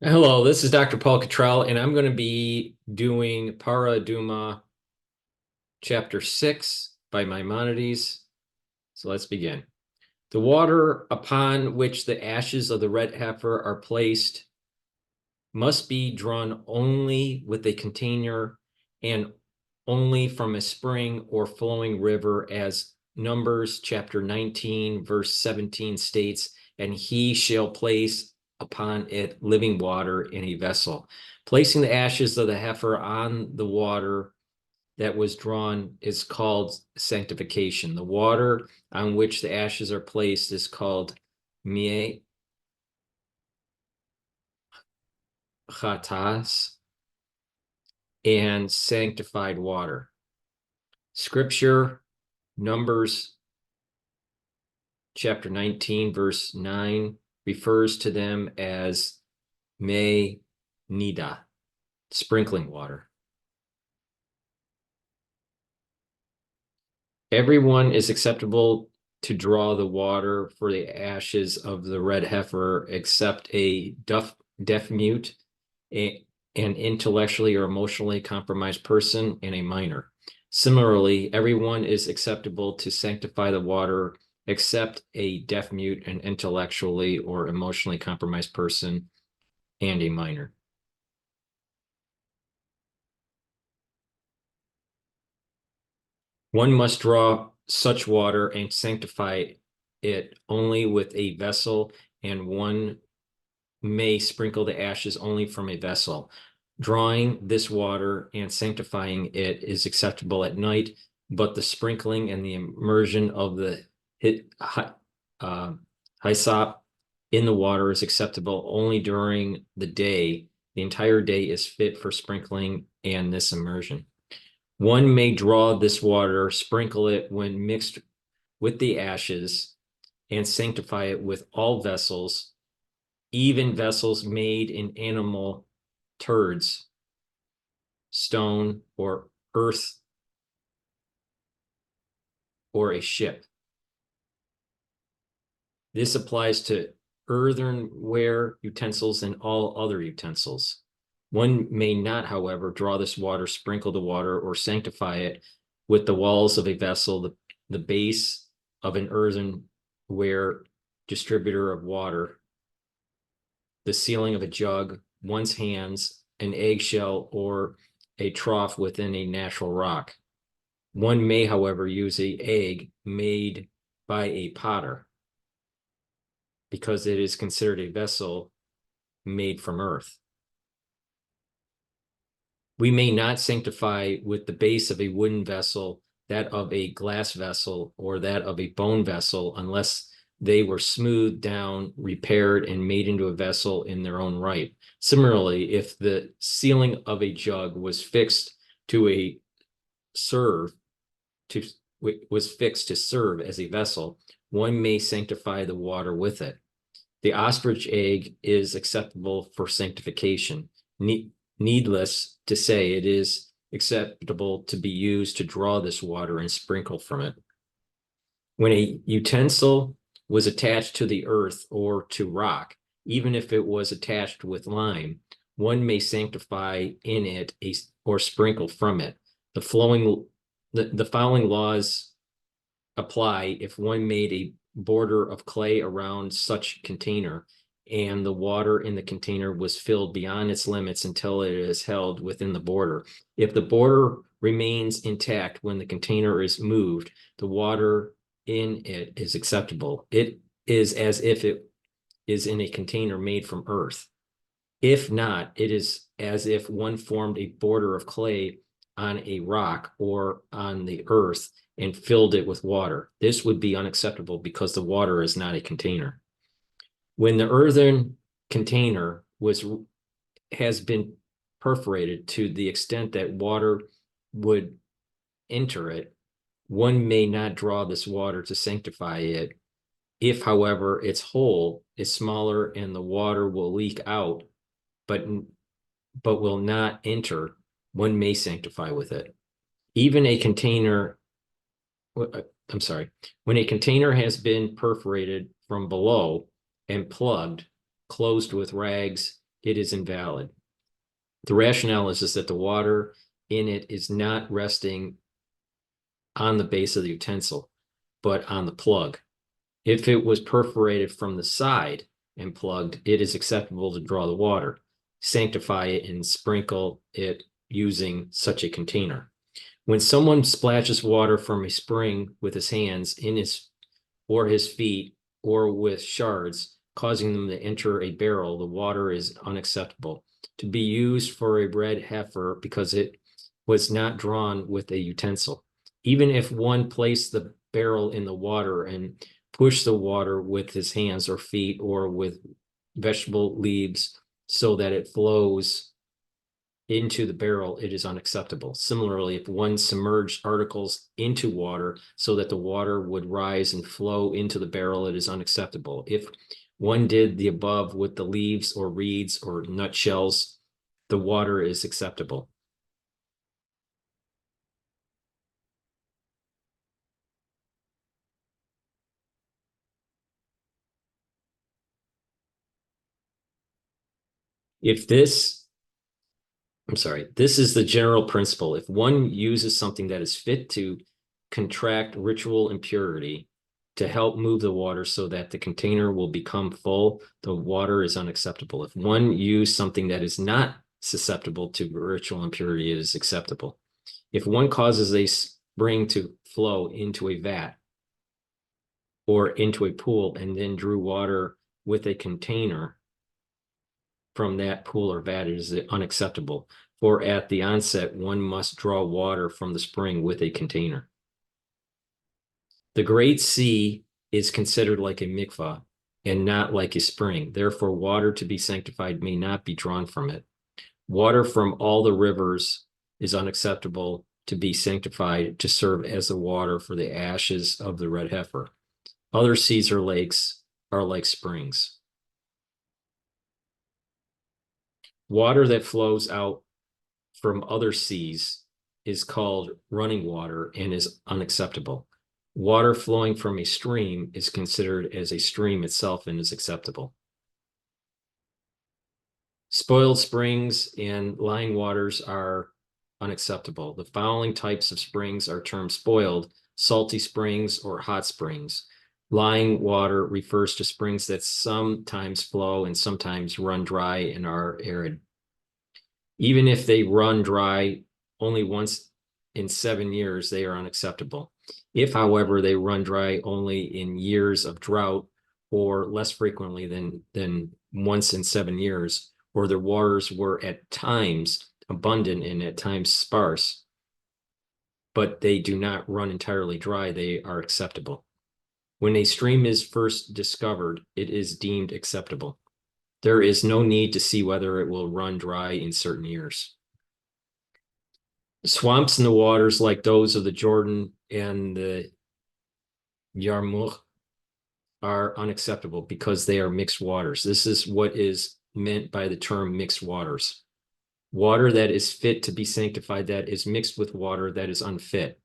Hello, this is Dr. Paul Cottrell, and I'm going to be doing Parah Adumah Chapter 6 by Maimonides. So let's begin. The water upon which the ashes of the red heifer are placed must be drawn only with a container and only from a spring or flowing river, as Numbers chapter 19, verse 17 states, and he shall place upon it living water in a vessel. Placing the ashes of the heifer on the water that was drawn is called sanctification. The water on which the ashes are placed is called mie chatas, and sanctified water. Scripture, Numbers chapter 19, verse 9, refers to them as me nida, sprinkling water. Everyone is acceptable to draw the water for the ashes of the red heifer except a deaf mute, an intellectually or emotionally compromised person, and a minor. Similarly, everyone is acceptable to sanctify the water except a deaf mute, an intellectually or emotionally compromised person, and a minor. One must draw such water and sanctify it only with a vessel, and one may sprinkle the ashes only from a vessel. Drawing this water and sanctifying it is acceptable at night, but the sprinkling and the immersion of the hyssop in the water is acceptable only during the day. The entire day is fit for sprinkling and this immersion. One may draw this water, sprinkle it when mixed with the ashes, and sanctify it with all vessels, even vessels made in animal turds, stone, or earth, or a ship. This applies to earthenware utensils and all other utensils. One may not, however, draw this water, sprinkle the water, or sanctify it with the walls of a vessel, the base of an earthenware distributor of water, the ceiling of a jug, one's hands, an eggshell, or a trough within a natural rock. One may, however, use an egg made by a potter because it is considered a vessel made from earth. We may not sanctify with the base of a wooden vessel, that of a glass vessel, or that of a bone vessel, unless they were smoothed down, repaired, and made into a vessel in their own right. Similarly, if the ceiling of a jug was fixed to serve as a vessel, one may sanctify the water with it. The ostrich egg is acceptable for sanctification. Needless to say, it is acceptable to be used to draw this water and sprinkle from it. When a utensil was attached to the earth or to rock, even if it was attached with lime, one may sanctify in it or sprinkle from it. The following laws apply if one made a border of clay around such container, and the water in the container was filled beyond its limits until it is held within the border. If the border remains intact when the container is moved, the water in it is acceptable. It is as if it is in a container made from earth. If not, it is as if one formed a border of clay on a rock or on the earth and filled it with water. This would be unacceptable because the water is not a container. When the earthen container has been perforated to the extent that water would enter it, one may not draw this water to sanctify it. If, however, its hole is smaller and the water will leak out, but will not enter, one may sanctify with it. Even a container, I'm sorry, when a container has been perforated from below and plugged, closed with rags, it is invalid. The rationale is that the water in it is not resting on the base of the utensil, but on the plug. If it was perforated from the side and plugged, it is acceptable to draw the water, sanctify it, and sprinkle it using such a container. When someone splashes water from a spring with his hands in his or his feet or with shards, causing them to enter a barrel, the water is unacceptable to be used for a red heifer because it was not drawn with a utensil. Even if one placed the barrel in the water and pushed the water with his hands or feet or with vegetable leaves so that it flows into the barrel, it is unacceptable. Similarly, if one submerged articles into water so that the water would rise and flow into the barrel, it is unacceptable. If one did the above with the leaves or reeds or nutshells, the water is acceptable. If this, I'm sorry, this is the general principle. If one uses something that is fit to contract ritual impurity to help move the water so that the container will become full, the water is unacceptable. If one used something that is not susceptible to ritual impurity, it is acceptable. If one causes a spring to flow into a vat or into a pool and then drew water with a container from that pool or vat, it is unacceptable. For at the onset, one must draw water from the spring with a container. The Great Sea is considered like a mikvah and not like a spring. Therefore, water to be sanctified may not be drawn from it. Water from all the rivers is unacceptable to be sanctified to serve as the water for the ashes of the red heifer. Other seas or lakes are like springs. Water that flows out from other seas is called running water and is unacceptable. Water flowing from a stream is considered as a stream itself and is acceptable. Spoiled springs and lying waters are unacceptable. The following types of springs are termed spoiled: salty springs or hot springs. Lying water refers to springs that sometimes flow and sometimes run dry and are arid. Even if they run dry only once in 7 years, they are unacceptable. If, however, they run dry only in years of drought or less frequently than once in 7 years, or their waters were at times abundant and at times sparse, but they do not run entirely dry, they are acceptable. When a stream is first discovered, it is deemed acceptable. There is no need to see whether it will run dry in certain years. Swamps in the waters like those of the Jordan and the Yarmuk are unacceptable because they are mixed waters. This is what is meant by the term mixed waters. Water that is fit to be sanctified that is mixed with water that is unfit.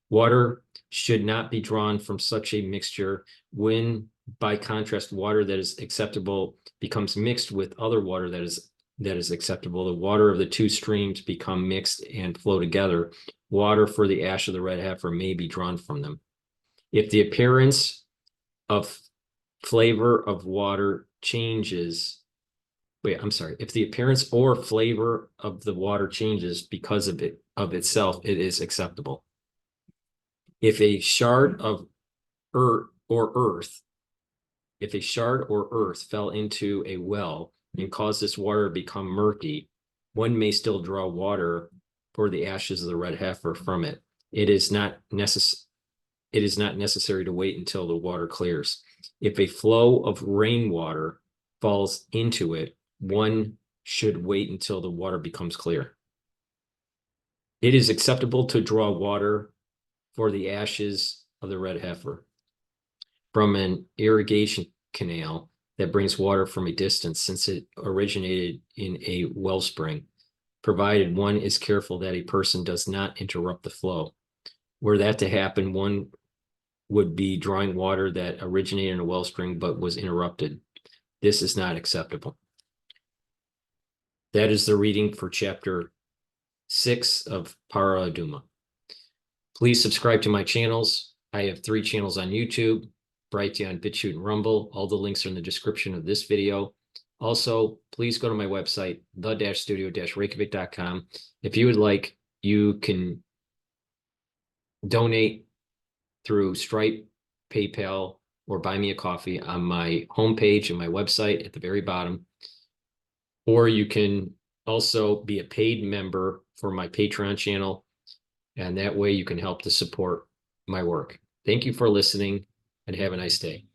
Water should not be drawn from such a mixture when, by contrast, water that is acceptable becomes mixed with other water that is acceptable. The water of the two streams become mixed and flow together. Water for the ash of the red heifer may be drawn from them. If the appearance of flavor of water changes, if the appearance or flavor of the water changes because of itself, it is acceptable. If a shard of earth fell into a well and caused this water to become murky, one may still draw water for the ashes of the red heifer from it. It is not necessary to wait until the water clears. If a flow of rainwater falls into it, one should wait until the water becomes clear. It is acceptable to draw water for the ashes of the red heifer from an irrigation canal that brings water from a distance, since it originated in a wellspring, provided one is careful that a person does not interrupt the flow. Were that to happen, one would be drawing water that originated in a wellspring but was interrupted. This is not acceptable. That is the reading for chapter 6 of Parah Adumah. Please subscribe to my channels. I have 3 channels on YouTube, Brighteon, Bitchute, and Rumble. All the links are in the description of this video. Also, please go to my website, the-studio-reykjavik.com. If you would like, you can donate through Stripe, PayPal, or buy me a coffee on my homepage and my website at the very bottom. Or you can also be a paid member for my Patreon channel, and that way you can help to support my work. Thank you for listening, and have a nice day.